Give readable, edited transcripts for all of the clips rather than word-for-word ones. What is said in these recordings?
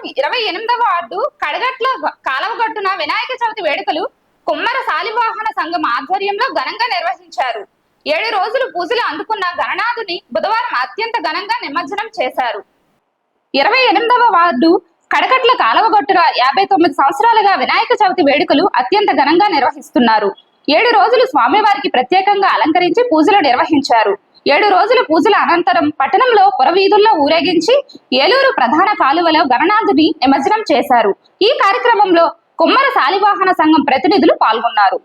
నగరం 28వ వార్డు కడగట్ల కాలవగట్టున వినాయక చవితి వేడుకలు కుమ్మర శాలివాహన సంఘం ఆధ్వర్యంలో ఘనంగా నిర్వహించారు. 7 రోజులు పూజలు అందుకున్న గణనాథుని బుధవారం అత్యంత ఘనంగా నిమజ్జనం చేశారు. 28వ వార్డు కడగట్ల కాలవగట్టున 59 సంవత్సరాలుగా వినాయక చవితి వేడుకలు అత్యంత ఘనంగా నిర్వహిస్తున్నారు. 7 రోజులు స్వామివారికి ప్రత్యేకంగా అలంకరించి పూజలు నిర్వహించారు. 7 రోజుల పూజల అనంతరం పట్టణంలో పురవీధుల్లో ఊరేగించి ఏలూరు ప్రధాన కాలువలో గణనాథుని నిమజ్జనం చేశారు. ఈ కార్యక్రమంలో కుమ్మర శాలివాహన సంఘం ప్రతినిధులు పాల్గొన్నారు.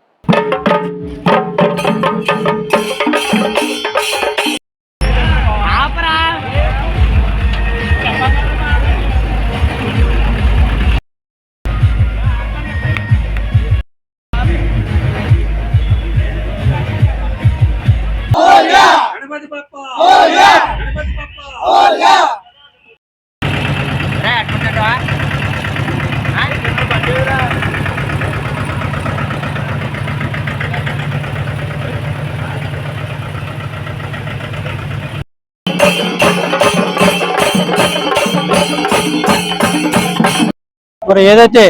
మరి ఏదైతే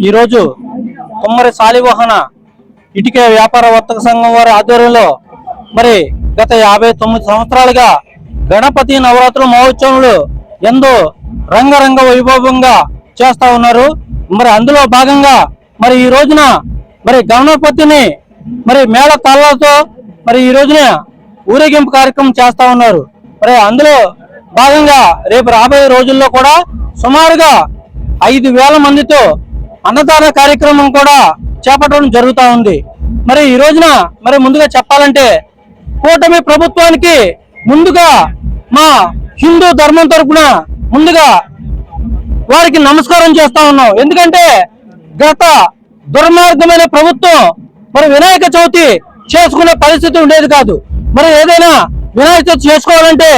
ఈరోజు కుమ్మరి శాలివాహన ఇటుక వ్యాపార వర్తక సంఘం వారి ఆధ్వర్యంలో మరి గత 59 సంవత్సరాలుగా గణపతి నవరాత్రుల మహోత్సవంలో ఎంతో రంగరంగ వైభవంగా చేస్తా ఉన్నారు. మరి అందులో భాగంగా మరి ఈ రోజున మరి గణపతిని మరి మేళ తాళాలతో మరి ఈ రోజున ఊరేగింపు కార్యక్రమం చేస్తా ఉన్నారు. మరి అందులో భాగంగా రేపు రాబోయే రోజుల్లో కూడా సుమారుగా 5,000 మందితో అన్నదాన కార్యక్రమం కూడా చేపట్టడం జరుగుతూ ఉంది. మరి ఈ రోజున మరి ముందుగా చెప్పాలంటే కూటమి ప్రభుత్వానికి ముందుగా మా హిందూ ధర్మం తరపున ముందుగా వారికి నమస్కారం చేస్తా ఉన్నాం. ఎందుకంటే గత దుర్మార్గమైన ప్రభుత్వం మరి వినాయక చవితి చేసుకునే పరిస్థితి ఉండేది కాదు. మరి ఏదైనా వినాయక చవితి చేసుకోవాలంటే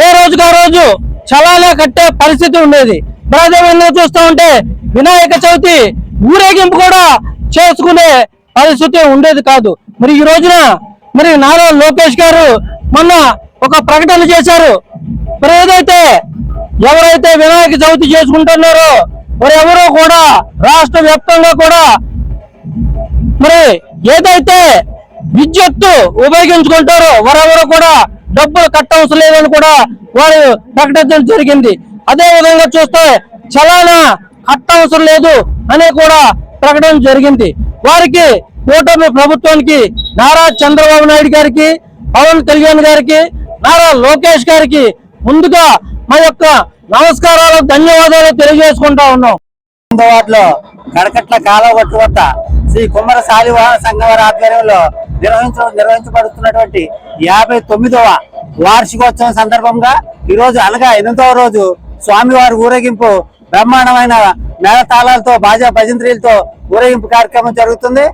ఏ రోజుగా రోజు చలాలే కట్టే పరిస్థితి ఉండేది. మరి అదేవిధంగా చూస్తూ ఉంటే వినాయక చవితి ఊరేగింపు కూడా చేసుకునే పరిస్థితి ఉండేది కాదు. మరి ఈ రోజున మరి నారా లోకేష్ గారు మొన్న ఒక ప్రకటన చేశారు. మరి ఏదైతే ఎవరైతే వినాయక చవితి చేసుకుంటున్నారో మరి ఎవరో కూడా రాష్ట్ర వ్యాప్తంగా కూడా మరి ఏదైతే విద్యుత్తు ఉపయోగించుకుంటారో వారెవరో కూడా డబ్బులు కట్టవలసిన లేదని కూడా వారు ప్రకటించడం జరిగింది. అదే విధంగా చూస్తే చలానా కట్టవసరం లేదు అని కూడా ప్రకటన జరిగింది. వారికి కూటమి ప్రభుత్వానికి నారా చంద్రబాబు నాయుడు గారికి, పవన్ కళ్యాణ్ గారికి, నారా లోకేష్ గారికి ముందుగా మా యొక్క నమస్కారాలు, ధన్యవాదాలు తెలియజేసుకుంటా ఉన్నాం. వాటిలో కడకట్ల కాలవగట్టు వద్ద శ్రీ కుమ్మర శాలివాహన సంఘం వారి ఆధ్వర్యంలో నిర్వహించబడుతున్నటువంటి 59వ వార్షికోత్సవం సందర్భంగా ఈ రోజు అనగా 8వ రోజు స్వామివారి ఊరేగింపు బ్రహ్మాండమైన మేళతాళాలతో బాజా భజంత్రీలతో ఊరేగింపు కార్యక్రమం జరుగుతుంది.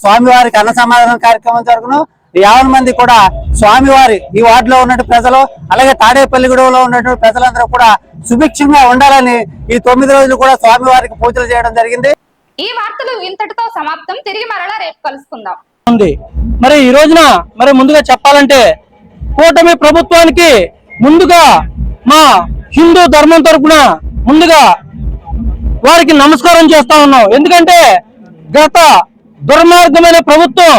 స్వామివారికి అన్న సమాధానం కార్యక్రమం జరుగును. 50 మంది కూడా స్వామివారి ఈ వార్డులో ఉన్నటువంటి ప్రజలు అలాగే తాడేపల్లిగూడెంలో ఉన్నటువంటి ప్రజలందరూ కూడా సుభిక్షంగా ఉండాలని ఈ 9 రోజులు కూడా స్వామివారికి పూజలు చేయడం జరిగింది. ఈ వార్తలు ఇంతటితో సమాప్తం. తిరిగి మరలా రేపు కలుసుకుందాం. మరి ఈ రోజున మరి ముందుగా చెప్పాలంటే కూటమి ప్రభుత్వానికి ముందుగా మా హిందూ ధర్మం తరపున ముందుగా వారికి నమస్కారం చేస్తా ఉన్నాం. ఎందుకంటే గత దుర్మార్గమైన ప్రభుత్వం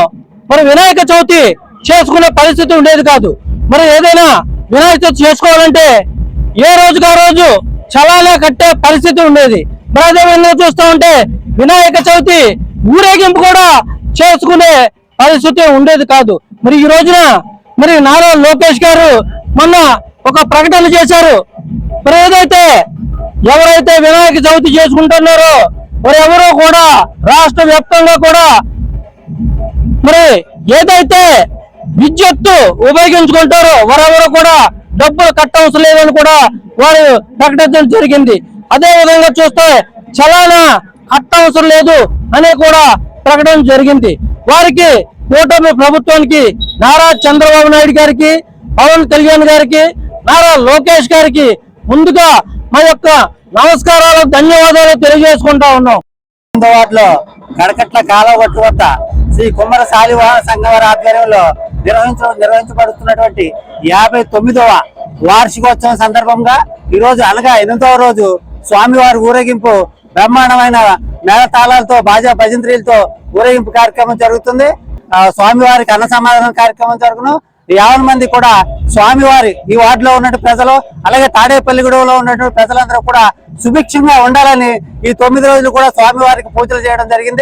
మరి వినాయక చవితి చేసుకునే పరిస్థితి ఉండేది కాదు. మరి ఏదైనా వినాయక చవితి చేసుకోవాలంటే ఏ రోజుగా రోజు చలాలే కట్టే పరిస్థితి ఉండేది. మరి అదేవిధంగా చూస్తూ ఉంటే వినాయక చవితి ఊరేగింపు కూడా చేసుకునే పరిస్థితి ఉండేది కాదు. మరి ఈ రోజున మరి నారా లోకేష్ గారు మొన్న ఒక ప్రకటన చేశారు. మరి ఏదైతే ఎవరైతే వినాయక చవితి చేసుకుంటున్నారో మరి ఎవరో కూడా రాష్ట్ర వ్యాప్తంగా కూడా మరి ఏదైతే విద్యుత్తు ఉపయోగించుకుంటారో వారెవరో కూడా డబ్బులు కట్టవలసిన లేదని కూడా వారు ప్రకటించడం జరిగింది. అదే విధంగా చూస్తే చలానా కట్టవసరం లేదు అని కూడా ప్రకటన జరిగింది. వారికి కూటమి ప్రభుత్వానికి నారా చంద్రబాబు నాయుడు గారికి, పవన్ కళ్యాణ్ గారికి, నారా లోకేష్ గారికి ముందుగా మా యొక్క నమస్కారాలు, ధన్యవాదాలు తెలియజేసుకుంటా ఉన్నాం. వాటిలో కడకట్ల కాలవగట్టు వద్ద శ్రీ కుమ్మర శాలివాహన సంఘం వారి ఆధ్వర్యంలో నిర్వహించబడుతున్నటువంటి 59వ వార్షికోత్సవం సందర్భంగా ఈ రోజు అనగా 8వ రోజు స్వామివారి ఊరేగింపు బ్రహ్మాండమైన మేళతాళాలతో బాజా భజంత్రీలతో ఊరేగింపు కార్యక్రమం జరుగుతుంది. స్వామివారికి అన్న సమాధానం కార్యక్రమం జరుగును. 50 మంది కూడా స్వామివారి ఈ వార్డులో ఉన్నటువంటి ప్రజలు, అలాగే తాడేపల్లిగూడెంలో ఉన్నటువంటి ప్రజలందరూ కూడా సుభిక్షంగా ఉండాలని ఈ 9 రోజులు కూడా స్వామివారికి పూజలు చేయడం జరిగింది.